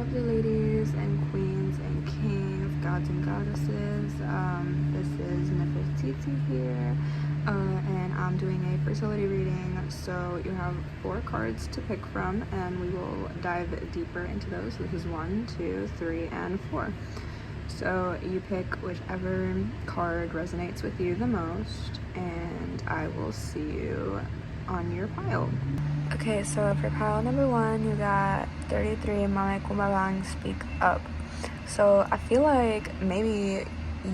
lovely ladies and queens and kings, gods and goddesses. This is Nefertiti here, and I'm doing a fertility reading. So you have 4 cards to pick from, and we will dive deeper into those. This is 1, 2, 3, and 4. So you pick whichever card resonates with you the most, and I will see you on your pile. Okay, so for pile number 1, you got 33, Mame Kumabang, Speak Up. So I feel like maybe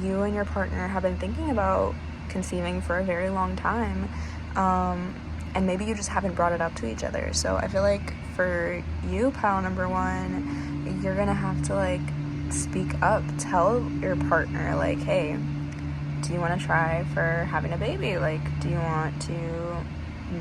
you and your partner have been thinking about conceiving for a very long time, and maybe you just haven't brought it up to each other. So I feel like for you, pile number 1, you're gonna have to speak up, tell your partner hey, do you want to try for having a baby? Do you want to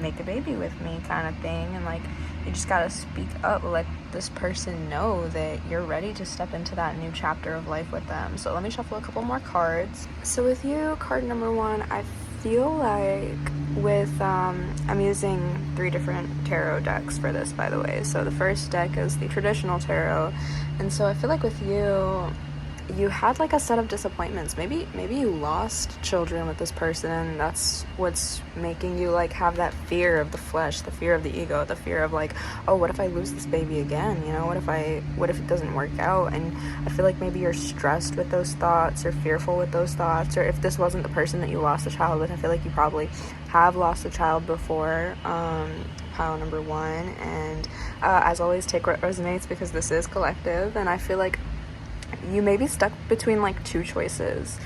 make a baby with me, kind of thing? And you just gotta speak up, let this person know that you're ready to step into that new chapter of life with them. So let me shuffle a couple more cards. So with you, card number 1, I feel like with I'm using 3 different tarot decks for this, by the way. So the first deck is the traditional tarot, and so I feel like with you had a set of disappointments. Maybe you lost children with this person, and that's what's making you have that fear of the flesh, the fear of the ego, the fear of oh, what if I lose this baby again? What if it doesn't work out? And I feel like maybe you're stressed with those thoughts, or fearful with those thoughts. Or if this wasn't the person that you lost a child with, I feel like you probably have lost a child before. Pile number 1, and as always, take what resonates, because this is collective. And I feel like you may be stuck between 2 choices.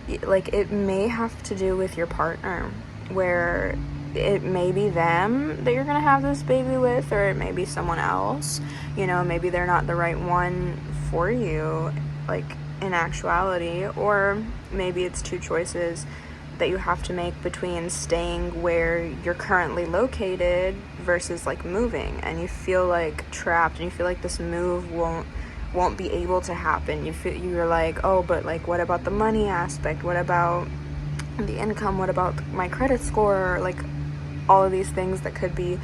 It may have to do with your partner, where it may be them that you're gonna have this baby with, or it may be someone else. Maybe they're not the right one for you, in actuality. Or maybe it's 2 choices that you have to make between staying where you're currently located versus moving, and you feel trapped, and you feel this move won't be able to happen. You're oh, but what about the money aspect? What about the income? What about my credit score? All of these things that could be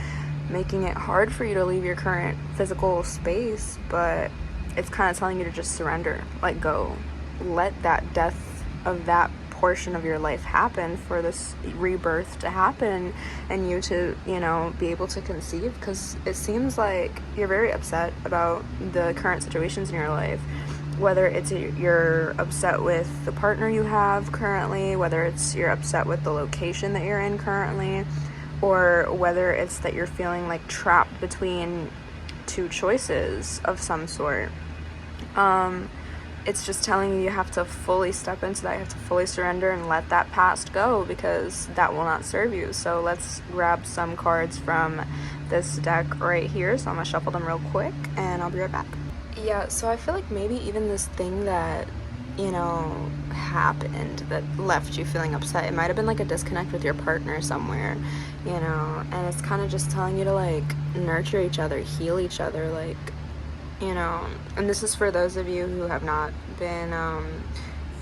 making it hard for you to leave your current physical space. But it's kind of telling you to just surrender, let go, let that death of that portion of your life happen, for this rebirth to happen, and you to be able to conceive. Because it seems like you're very upset about the current situations in your life, whether it's you're upset with the partner you have currently, whether it's you're upset with the location that you're in currently, or whether it's that you're feeling trapped between 2 choices of some sort. It's just telling you have to fully step into that. You have to fully surrender and let that past go, because that will not serve you. So let's grab some cards from this deck right here. So I'm gonna shuffle them real quick, and I'll be right back. Yeah, so I feel like maybe even this thing that happened that left you feeling upset, it might have been a disconnect with your partner somewhere, and it's kind of just telling you to nurture each other, heal each other, and this is for those of you who have not been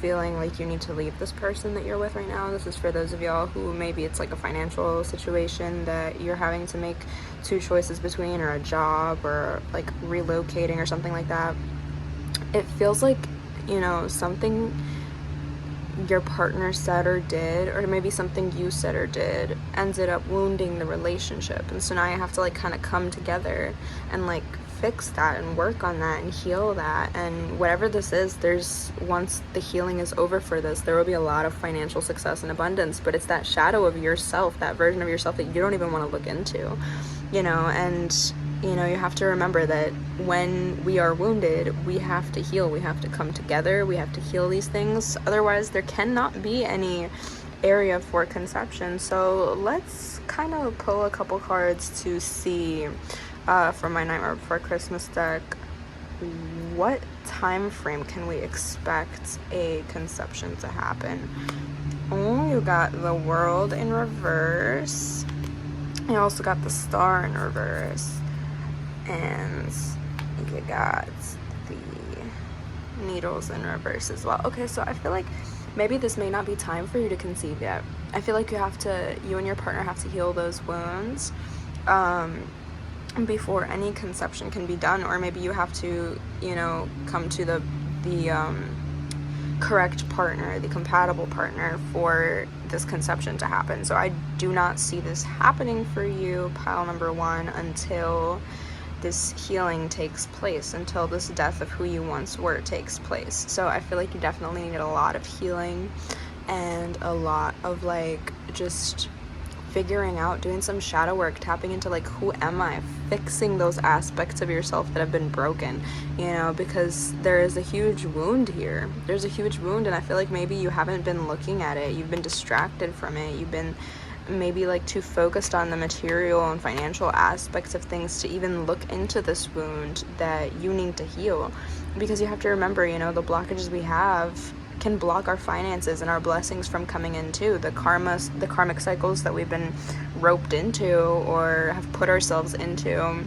feeling like you need to leave this person that you're with right now. This is for those of y'all who maybe it's a financial situation that you're having to make 2 choices between, or a job, or relocating, or something like that. It feels something your partner said or did, or maybe something you said or did, ended up wounding the relationship. And so now you have to kind of come together and fix that and work on that and heal that. And whatever this is, once the healing is over for this, there will be a lot of financial success and abundance. But it's that shadow of yourself, that version of yourself that you don't even want to look into, and you have to remember that when we are wounded, we have to heal, we have to come together, we have to heal these things. Otherwise, there cannot be any area for conception. So let's kind of pull a couple cards to see from my Nightmare Before Christmas deck, what time frame can we expect a conception to happen? Oh, you got the World in reverse. You also got the Star in reverse. And you got the Needles in reverse as well. Okay, so I feel like maybe this may not be time for you to conceive yet. I feel like you and your partner have to heal those wounds. before any conception can be done, or maybe you have to, you know, come to the correct partner, the compatible partner for this conception to happen. So I do not see this happening for you, pile number 1, until this healing takes place, until this death of who you once were takes place. So I feel like you definitely need a lot of healing and a lot of like just figuring out, doing some shadow work, tapping into like, who am I, fixing those aspects of yourself that have been broken, you know, because there is a huge wound here. There's a huge wound, and I feel like maybe you haven't been looking at it. You've been distracted from it. You've been maybe like too focused on the material and financial aspects of things to even look into this wound that you need to heal. Because you have to remember, you know, the blockages we have can block our finances and our blessings from coming in too. The karmic cycles that we've been roped into or have put ourselves into,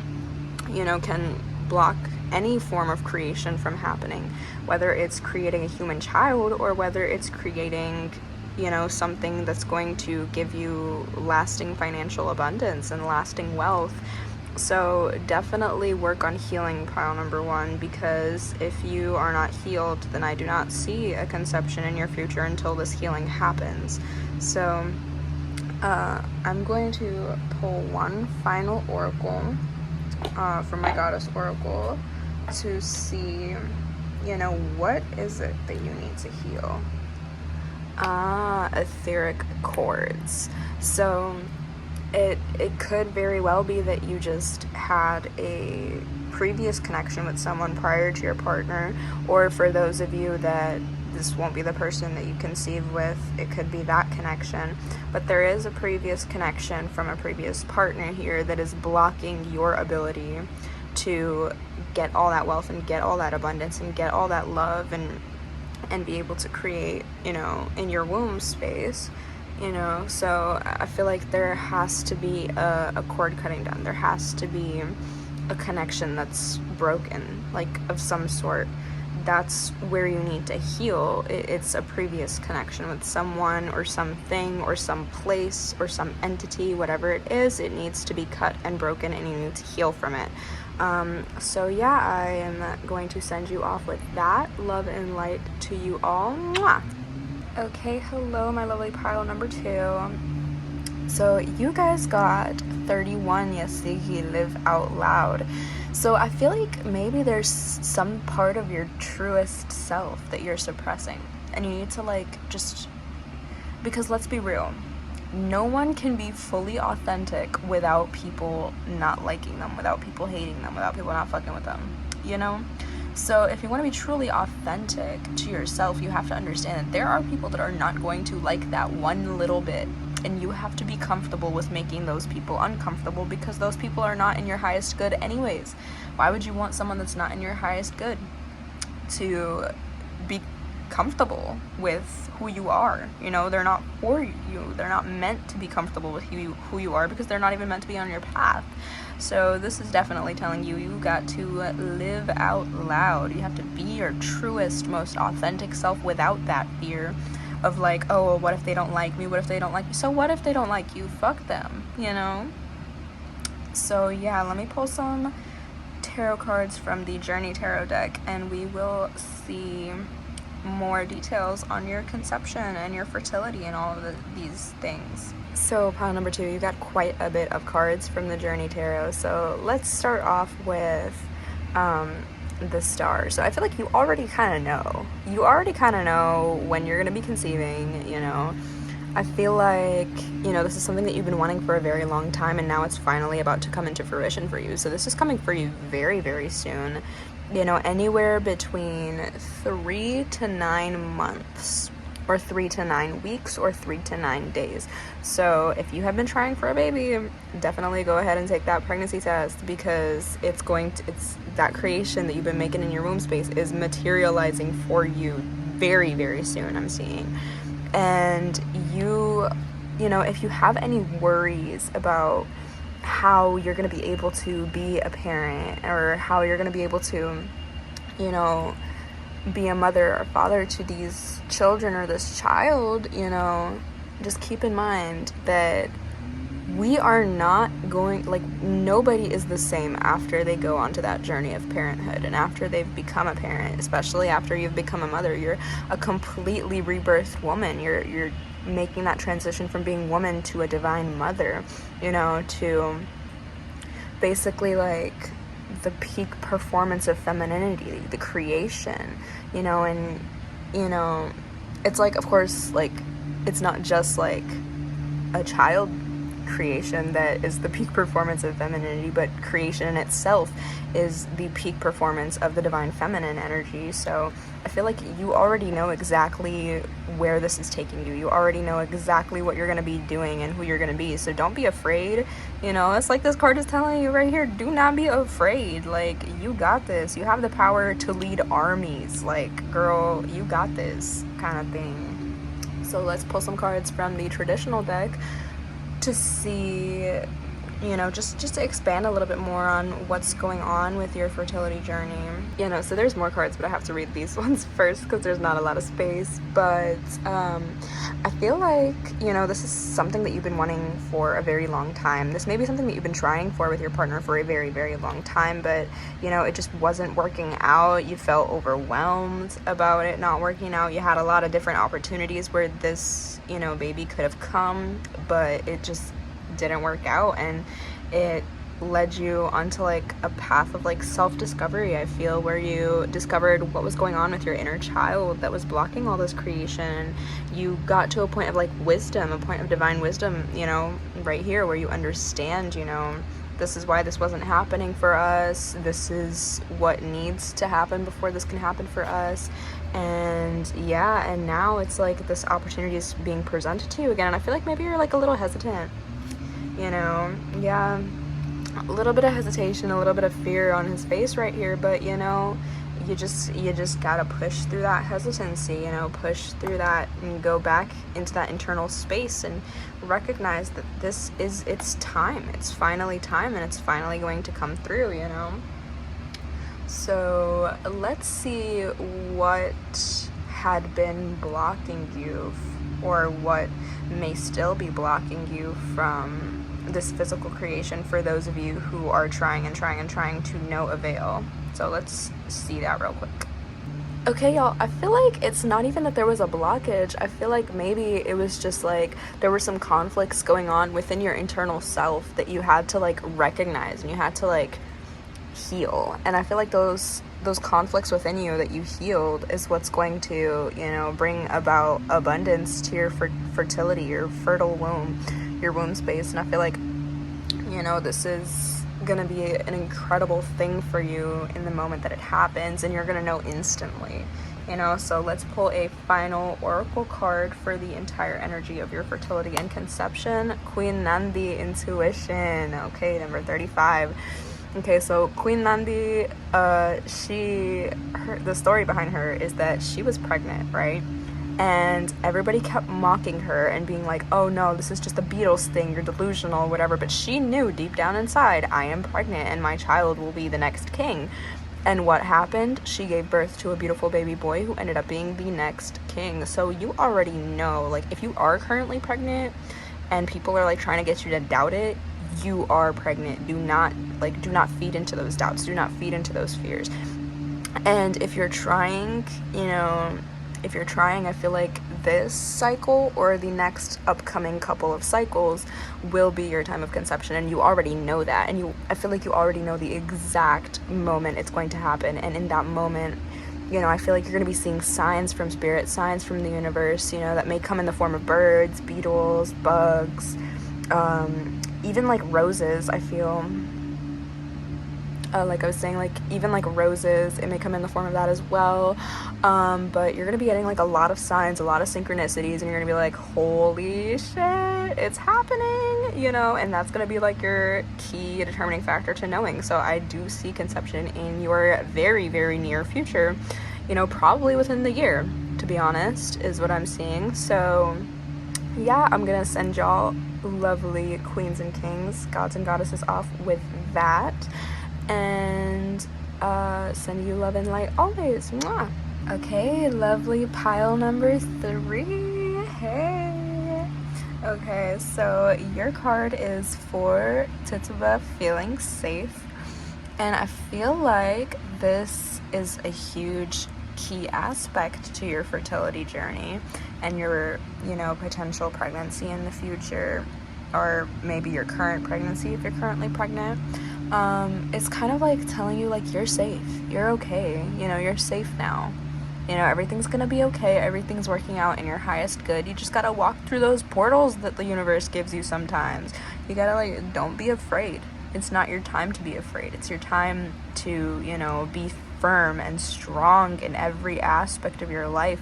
you know, can block any form of creation from happening, whether it's creating a human child or whether it's creating, you know, something that's going to give you lasting financial abundance and lasting wealth. So definitely work on healing, pile number 1, because if you are not healed, then I do not see a conception in your future until this healing happens. So I'm going to pull one final oracle from my goddess oracle to see, you know, what is it that you need to heal. Etheric cords. So it could very well be that you just had a previous connection with someone prior to your partner, or for those of you that this won't be the person that you conceive with, it could be that connection. But there is a previous connection from a previous partner here that is blocking your ability to get all that wealth and get all that abundance and get all that love and be able to create, you know, in your womb space. You know, so I feel like there has to be a cord cutting done. There has to be a connection that's broken, like of some sort. That's where you need to heal. It's a previous connection with someone or something or some place or some entity, whatever it is. It needs to be cut and broken, and you need to heal from it. So yeah, I am going to send you off with that. Love and light to you all. Mwah! Okay, hello my lovely pile number 2. So you guys got 31 Yasigi, live out loud. So I feel like maybe there's some part of your truest self that you're suppressing, and you need to like just, because let's be real, no one can be fully authentic without people not liking them, without people hating them, without people not fucking with them, you know? So if you want to be truly authentic to yourself, you have to understand that there are people that are not going to like that one little bit, and you have to be comfortable with making those people uncomfortable, because those people are not in your highest good anyways. Why would you want someone that's not in your highest good to be comfortable with who you are? You know, they're not for you. They're not meant to be comfortable with who you are, because they're not even meant to be on your path. So this is definitely telling you, you got to live out loud. You have to be your truest, most authentic self without that fear of like, oh, well, what if they don't like me? What if they don't like me? So what if they don't like you? Fuck them, you know? So yeah, let me pull some tarot cards from the Journey Tarot deck, and we will see more details on your conception and your fertility and all of these things. So pile number 2, you got quite a bit of cards from the Journey Tarot. So let's start off with the Star. So I feel like you already kind of know. You already kind of know when you're going to be conceiving, you know. I feel like, you know, this is something that you've been wanting for a very long time, and now it's finally about to come into fruition for you. So this is coming for you very, very soon. You know, anywhere between 3 to 9 months, or 3 to 9 weeks, or 3 to 9 days. So if you have been trying for a baby, definitely go ahead and take that pregnancy test, because it's that creation that you've been making in your womb space is materializing for you very, very soon, I'm seeing. And you know, if you have any worries about how you're going to be able to be a parent, or how you're going to be able to, you know, be a mother or father to these children or this child, you know, just keep in mind that we are not going, like, nobody is the same after they go onto that journey of parenthood, and after they've become a parent, especially after you've become a mother. You're a completely rebirthed woman. You're making that transition from being woman to a divine mother, you know, to basically like the peak performance of femininity, the creation, you know. And you know, it's like, of course, like, it's not just like a child creation that is the peak performance of femininity, but creation in itself is the peak performance of the divine feminine energy. So I feel like you already know exactly where this is taking you. You already know exactly what you're going to be doing and who you're going to be. So don't be afraid. You know, it's like this card is telling you right here, do not be afraid. Like, you got this. You have the power to lead armies. Like, girl, you got this, kind of thing. So let's pull some cards from the traditional deck to see, you know, just to expand a little bit more on what's going on with your fertility journey. You know, so there's more cards, but I have to read these ones first because there's not a lot of space. But I feel like, you know, this is something that you've been wanting for a very long time. This may be something that you've been trying for with your partner for a very, very long time, but, you know, it just wasn't working out. You felt overwhelmed about it not working out. You had a lot of different opportunities where this, you know, baby could have come, but it just didn't work out, and it led you onto like a path of like self-discovery, I feel, where you discovered what was going on with your inner child that was blocking all this creation. You got to a point of like wisdom, a point of divine wisdom, you know, right here, where you understand, you know, this is why this wasn't happening for us, this is what needs to happen before this can happen for us. And yeah, and now it's like this opportunity is being presented to you again, and I feel like maybe you're like a little hesitant, you know. Yeah, a little bit of hesitation, a little bit of fear on his face right here, but you know, you just gotta push through that hesitancy, you know, push through that and go back into that internal space and recognize that this is, it's time, it's finally time, and it's finally going to come through, you know. So let's see what had been blocking you, or what may still be blocking you from this physical creation, for those of you who are trying to no avail. So let's see that real quick. Okay, y'all, I feel like it's not even that there was a blockage. I feel like maybe it was just like there were some conflicts going on within your internal self that you had to like recognize, and you had to like heal. And I feel like those conflicts within you that you healed is what's going to, you know, bring about abundance to your fertility, your fertile womb, your womb space. And I feel like, you know, this is gonna be an incredible thing for you in the moment that it happens, and you're gonna know instantly, you know. So let's pull a final oracle card for the entire energy of your fertility and conception. Queen Nandi, intuition. Okay, number 35. Okay, so Queen Nandi, the story behind her is that she was pregnant, right? And everybody kept mocking her and being like, oh no, this is just a Beatles thing, you're delusional, whatever. But she knew deep down inside, I am pregnant and my child will be the next king. And what happened? She gave birth to a beautiful baby boy who ended up being the next king. So you already know, like, if you are currently pregnant and people are like trying to get you to doubt it, you are pregnant. Do not feed into those doubts. Do not feed into those fears. And if you're trying, you know, I feel like this cycle or the next upcoming couple of cycles will be your time of conception, and you already know that. And I feel like you already know the exact moment it's going to happen. And in that moment, you know, I feel like you're going to be seeing signs from spirit, signs from the universe, you know, that may come in the form of birds, beetles, bugs, even like roses. I feel like I was saying, like even like roses, it may come in the form of that as well. But you're gonna be getting like a lot of signs, a lot of synchronicities, and you're gonna be like, holy shit, it's happening, you know. And that's gonna be like your key determining factor to knowing. So I do see conception in your very, very near future, you know, probably within the year, to be honest, is what I'm seeing. So yeah, I'm gonna send y'all lovely queens and kings, gods and goddesses off with that, and send you love and light always. Mwah. Okay, lovely pile number 3. Hey. Okay, so your card is for Tituba, feeling safe. And I feel like this is a huge key aspect to your fertility journey and your, potential pregnancy in the future, or maybe your current pregnancy if you're currently pregnant. It's kind of like telling you, like, you're safe, you're okay, you're safe now. Everything's gonna be okay, everything's working out in your highest good. You just gotta walk through those portals that the universe gives you sometimes. You gotta, don't be afraid. It's not your time to be afraid. It's your time to, be firm and strong in every aspect of your life,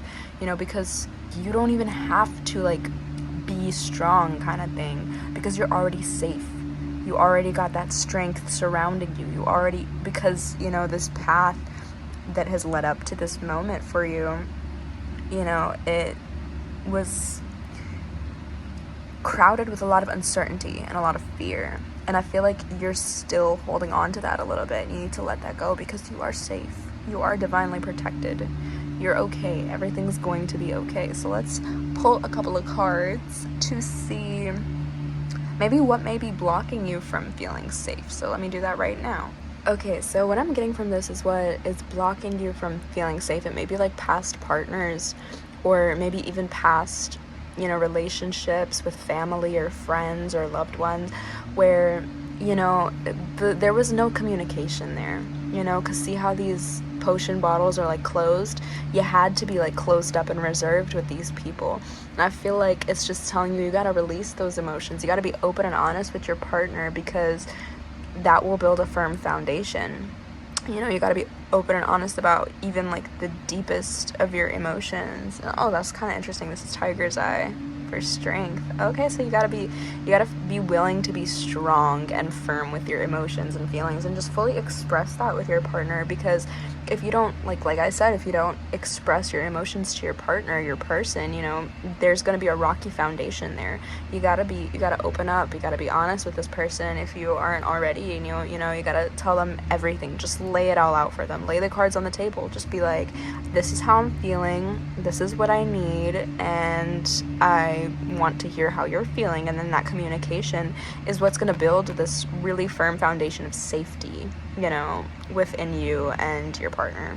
because you don't even have to, be strong kind of thing, because you're already safe. You already got that strength surrounding you. Because, this path that has led up to this moment for you, it was crowded with a lot of uncertainty and a lot of fear. And I feel like you're still holding on to that a little bit. You need to let that go because you are safe. You are divinely protected. You're okay. Everything's going to be okay. So let's pull a couple of cards to see maybe what may be blocking you from feeling safe. So let me do that right now. Okay, so what I'm getting from this is what is blocking you from feeling safe. It may be like past partners, or maybe even past, relationships with family or friends or loved ones where, there was no communication there, because see how these potion bottles are closed? You had to be closed up and reserved with these people. And I feel like it's just telling you gotta release those emotions. You gotta be open and honest with your partner, because that will build a firm foundation. You got to be open and honest about even the deepest of your emotions. Oh, that's kind of interesting. This is Tiger's Eye for strength. Okay, so you got to be willing to be strong and firm with your emotions and feelings, and just fully express that with your partner. Because if you don't, like I said, if you don't express your emotions to your partner, your person, there's going to be a rocky foundation there. You got to open up. You got to be honest with this person if you aren't already. And you got to tell them everything. Just lay it all out for them. Lay the cards on the table. Just be like, this is how I'm feeling. This is what I need. And I want to hear how you're feeling. And then that communication is what's going to build this really firm foundation of safety, within you and your partner.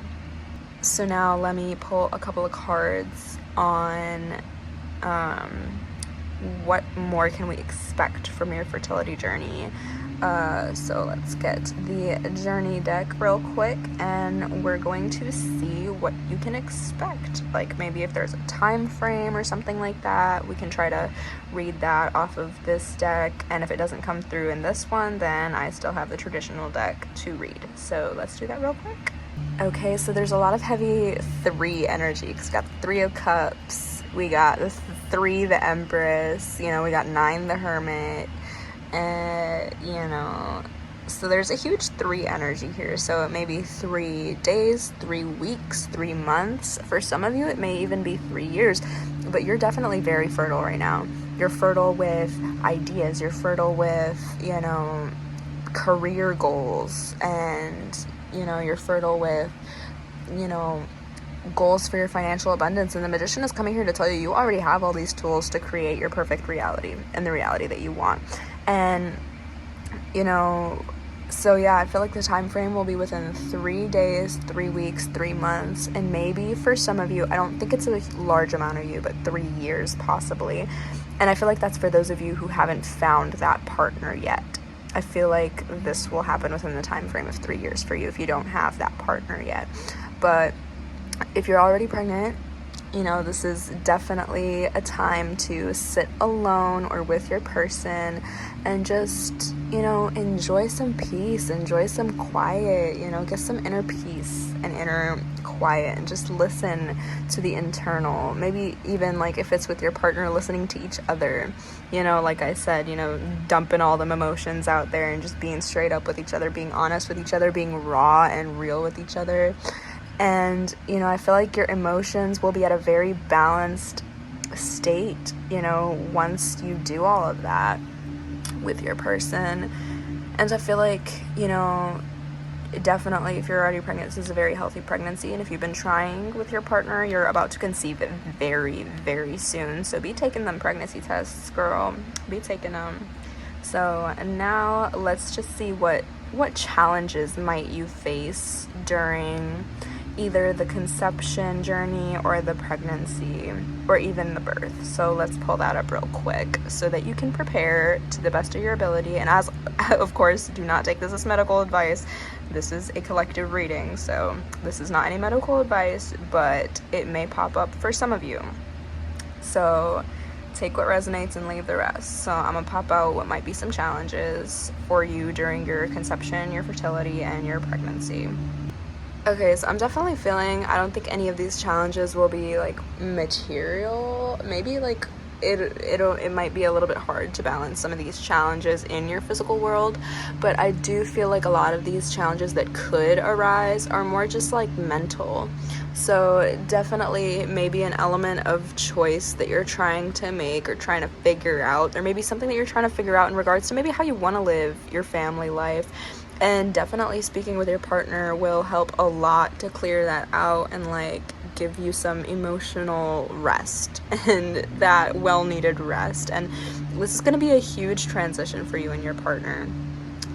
So now let me pull a couple of cards on what more can we expect from your fertility journey. So let's get the journey deck real quick, and we're going to see what you can expect. Maybe if there's a time frame or something like that, we can try to read that off of this deck. And if it doesn't come through in this one, then I still have the traditional deck to read. So let's do that real quick. Okay, so there's a lot of heavy 3 energy, because we got the 3 of Cups, we got the 3, the Empress, we got 9, the Hermit. So there's a huge 3 energy here. So it may be 3 days, 3 weeks, 3 months. For some of you, it may even be 3 years. But you're definitely very fertile right now. You're fertile with ideas. You're fertile with, career goals. And, you're fertile with, goals for your financial abundance. And the Magician is coming here to tell you you already have all these tools to create your perfect reality and the reality that you want. And so yeah, I feel like the time frame will be within 3 days, 3 weeks, 3 months, and maybe for some of you, I don't think it's a large amount of you, but 3 years possibly. And I feel like that's for those of you who haven't found that partner yet. I feel like this will happen within the time frame of 3 years for you if you don't have that partner yet. But if you're already pregnant, this is definitely a time to sit alone or with your person and just, enjoy some peace, enjoy some quiet, get some inner peace and inner quiet, and just listen to the internal. Maybe even if it's with your partner, listening to each other, like I said, dumping all them emotions out there and just being straight up with each other, being honest with each other, being raw and real with each other. And, I feel like your emotions will be at a very balanced state, once you do all of that with your person. And I feel like, definitely, if you're already pregnant, this is a very healthy pregnancy, and if you've been trying with your partner, you're about to conceive it very, very soon. So be taking them pregnancy tests, girl. Be taking them. So now let's just see what challenges might you face during either the conception journey or the pregnancy or even the birth. So let's pull that up real quick so that you can prepare to the best of your ability. And as of course, do not take this as medical advice. This is a collective reading, so this is not any medical advice, but it may pop up for some of you. So take what resonates and leave the rest. So I'm gonna pop out what might be some challenges for you during your conception, your fertility, and your pregnancy. Okay, so I'm definitely feeling, I don't think any of these challenges will be like material. Maybe like it might be a little bit hard to balance some of these challenges in your physical world, but I do feel like a lot of these challenges that could arise are more just like mental. So definitely maybe an element of choice that you're trying to make or trying to figure out, or maybe something that you're trying to figure out in regards to maybe how you want to live your family life. And definitely speaking with your partner will help a lot to clear that out and like give you some emotional rest and that well-needed rest. And this is going to be a huge transition for you and your partner,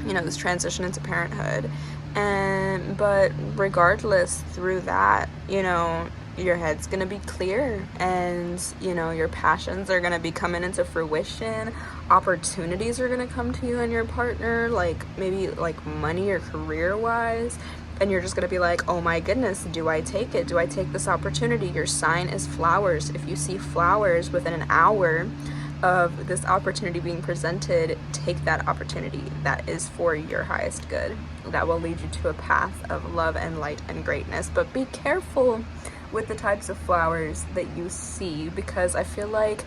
you know, this transition into parenthood. But regardless, through that, you know, your head's gonna be clear, and you know, your passions are gonna be coming into fruition. Opportunities are gonna come to you and your partner, like maybe like money or career wise, and you're just gonna be like, oh my goodness, do I take it? Do I take this opportunity? Your sign is flowers. If you see flowers within an hour of this opportunity being presented, take that opportunity. That is for your highest good. That will lead you to a path of love and light and greatness. But be careful with the types of flowers that you see, because I feel like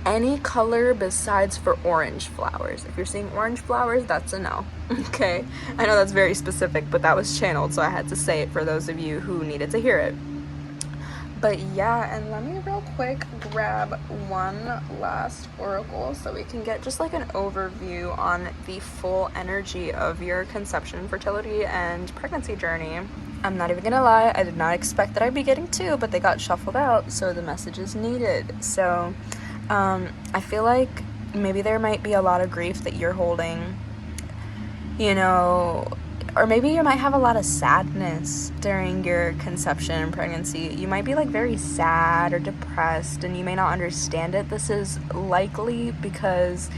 any color besides for orange flowers, if you're seeing orange flowers, that's a no. Okay, I know that's very specific, but that was channeled, so I had to say it for those of you who needed to hear it. But yeah, and let me real quick grab one last oracle so we can get just like an overview on the full energy of your conception, fertility, and pregnancy journey. I'm not even gonna lie, I did not expect that I'd be getting two, but they got shuffled out, so the message is needed. So I feel like maybe there might be a lot of grief that you're holding, you know, or maybe you might have a lot of sadness during your conception and pregnancy. You might be like very sad or depressed, and you may not understand it. This is likely because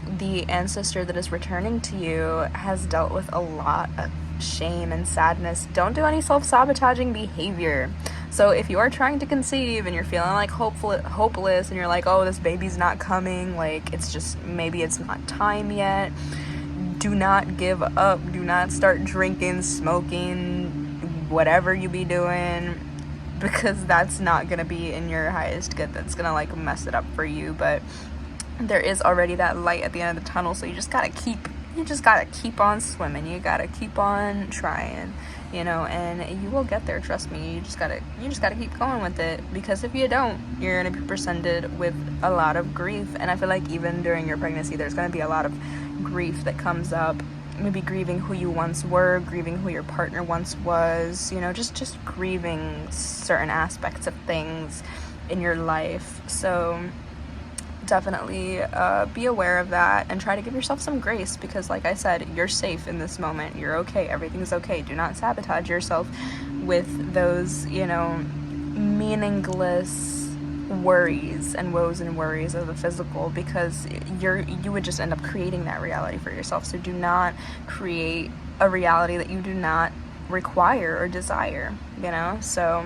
the ancestor that is returning to you has dealt with a lot of shame and sadness. Don't do any self-sabotaging behavior. So if you are trying to conceive and you're feeling like hopeless and you're like, oh, this baby's not coming, like it's just, maybe it's not time yet, do not give up. Do not start drinking, smoking, whatever you be doing, because that's not gonna be in your highest good. That's gonna like mess it up for you. But there is already that light at the end of the tunnel, so you just gotta keep on swimming. You gotta keep on trying, you know, and you will get there, trust me. You just gotta keep going with it, because if you don't, you're gonna be presented with a lot of grief. And I feel like even during your pregnancy, there's gonna be a lot of grief that comes up, maybe grieving who you once were, grieving who your partner once was, you know, just grieving certain aspects of things in your life. So definitely be aware of that and try to give yourself some grace, because like I said, you're safe in this moment. You're okay. Everything's okay. Do not sabotage yourself with those, you know, meaningless worries and woes and worries of the physical, because you would just end up creating that reality for yourself. So do not create a reality that you do not require or desire, you know. So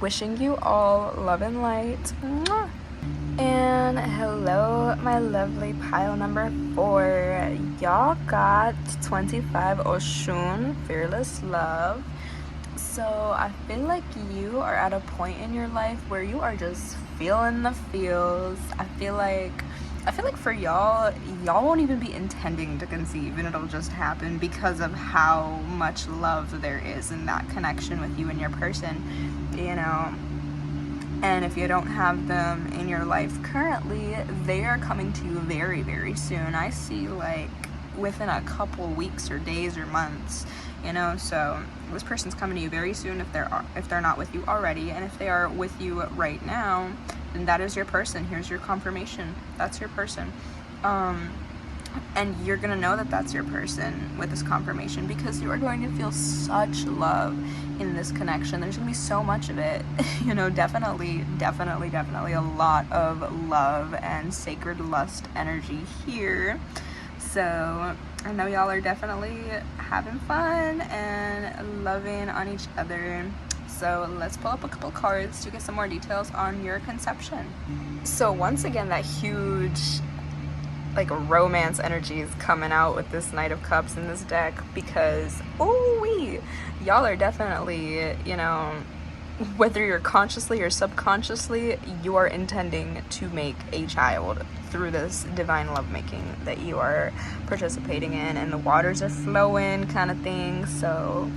wishing you all love and light. Mwah. And hello, my lovely pile number 4. Y'all got 25 Oshun, Fearless Love. So I feel like you are at a point in your life where you are just feeling the feels. I feel like for y'all won't even be intending to conceive, and it'll just happen because of how much love there is in that connection with you and your person, you know. And if you don't have them in your life currently, they are coming to you very, very soon. I see like within a couple weeks or days or months, you know. So this person's coming to you very soon if they're not with you already, and if they are with you right now, then that is your person. Here's your confirmation. That's your person. And you're gonna know that that's your person with this confirmation, because you are going to feel such love in this connection. There's gonna be so much of it, you know. Definitely a lot of love and sacred lust energy here. So I know y'all are definitely having fun and loving on each other. So let's pull up a couple cards to get some more details on your conception. So once again, that huge like romance energy is coming out with this Knight of Cups in this deck, because y'all are definitely, you know, whether you're consciously or subconsciously, you are intending to make a child through this divine lovemaking that you are participating in, and the waters are flowing kind of thing. So,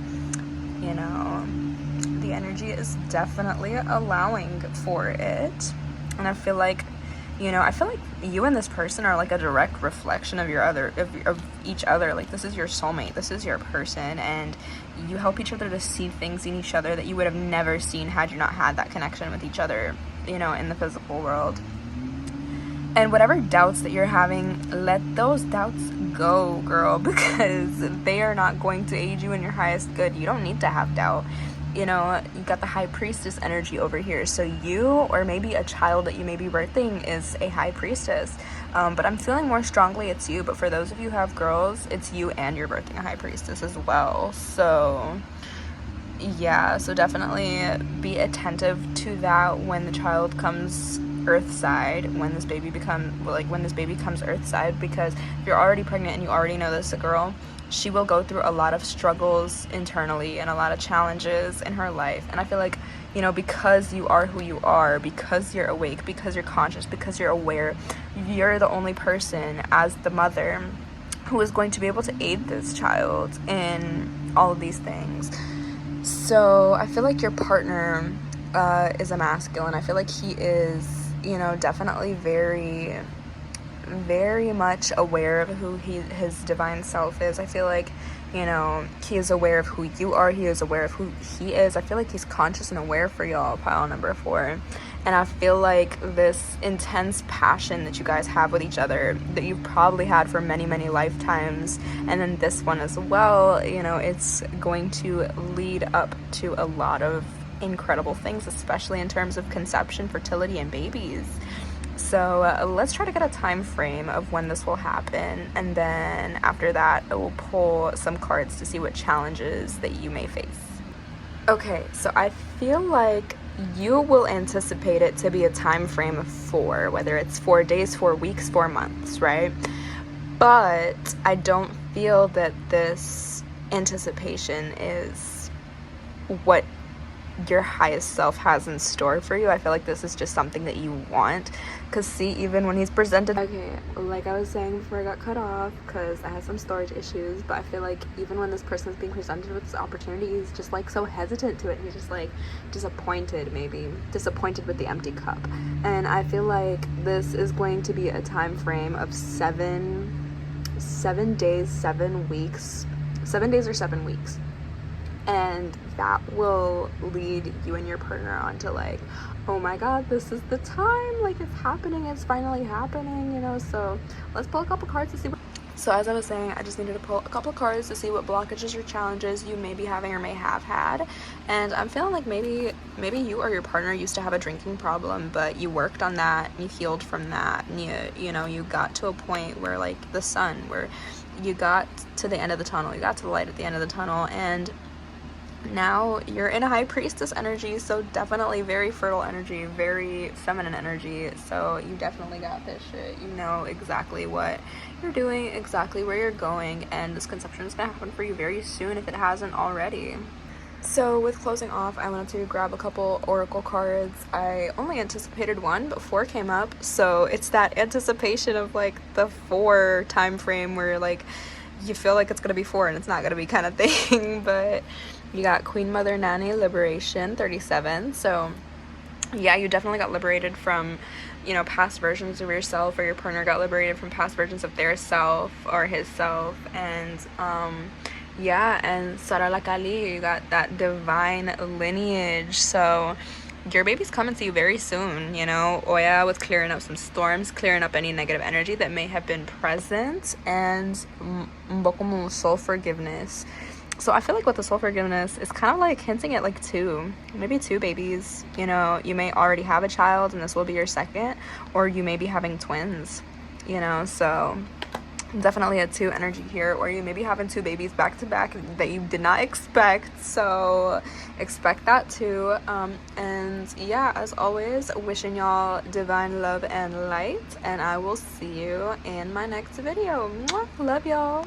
you know, the energy is definitely allowing for it. And I feel like, you know, you and this person are like a direct reflection of of each other. Like, this is your soulmate, this is your person, and you help each other to see things in each other that you would have never seen had you not had that connection with each other, you know, in the physical world. And whatever doubts that you're having, let those doubts go, girl, because they are not going to aid you in your highest good. You don't need to have doubt. You know, you got the High Priestess energy over here. So you, or maybe a child that you may be birthing, is a High Priestess. But I'm feeling more strongly it's you. But for those of you who have girls, it's you and you're birthing a High Priestess as well. So yeah, so definitely be attentive to that when the child comes earth side, when this baby comes earth side, because if you're already pregnant and you already know this, a girl, she will go through a lot of struggles internally and a lot of challenges in her life. And I feel like, you know, because you are who you are, because you're awake, because you're conscious, because you're aware, you're the only person as the mother who is going to be able to aid this child in all of these things. So I feel like your partner is a masculine. I feel like he is, you know, definitely very much aware of who his divine self is. I feel like, you know, he is aware of who you are. He is aware of who he is. I feel like he's conscious and aware for y'all, pile number 4. And I feel like this intense passion that you guys have with each other, that you've probably had for many, many lifetimes, and then this one as well, you know, it's going to lead up to a lot of incredible things, especially in terms of conception, fertility, and babies. So let's try to get a time frame of when this will happen, and then after that I will pull some cards to see what challenges that you may face. Okay, so I feel like you will anticipate it to be a time frame of 4, whether it's 4 days, 4 weeks, 4 months, right? But I don't feel that this anticipation is what your highest self has in store for you. I feel like this is just something that you want, because see, even when he's presented, okay, like I was saying before I got cut off because I had some storage issues, but I feel like even when this person is being presented with this opportunity, he's just like so hesitant to it. He's just like disappointed with the empty cup. And I feel like this is going to be a time frame of 7 days, 7 weeks, 7 days or 7 weeks. And that will lead you and your partner on to like, oh my god, this is the time, like it's happening, it's finally happening, you know. So let's pull a couple cards to see so as I was saying, I just needed to pull a couple cards to see what blockages or challenges you may be having or may have had. And I'm feeling like maybe you or your partner used to have a drinking problem, but you worked on that, you healed from that, and you know, you got to a point where like the sun, where you got to the end of the tunnel, you got to the light at the end of the tunnel, and now you're in a High Priestess energy. So definitely very fertile energy, very feminine energy. So you definitely got this shit. You know exactly what you're doing, exactly where you're going, and this conception is gonna happen for you very soon if it hasn't already. So with closing off, I wanted to grab a couple oracle cards. I only anticipated 1, but 4 came up, so it's that anticipation of like the 4 time frame where like you feel like it's gonna be 4 and it's not gonna be kind of thing. But you got Queen Mother Nanny Liberation 37. So yeah, you definitely got liberated from, you know, past versions of yourself, or your partner got liberated from past versions of their self or his self. And yeah, and Sarala Kali, you got that divine lineage. So your baby's coming to you very soon, you know. Oya was clearing up some storms, clearing up any negative energy that may have been present, and Mbokumu soul forgiveness. So I feel like with the soul forgiveness, it's kind of like hinting at like maybe two babies. You know, you may already have a child and this will be your second, or you may be having twins, you know. So definitely a 2 energy here, or you may be having 2 babies back to back that you did not expect. So expect that too. And yeah, as always, wishing y'all divine love and light, and I will see you in my next video. Mwah! Love y'all.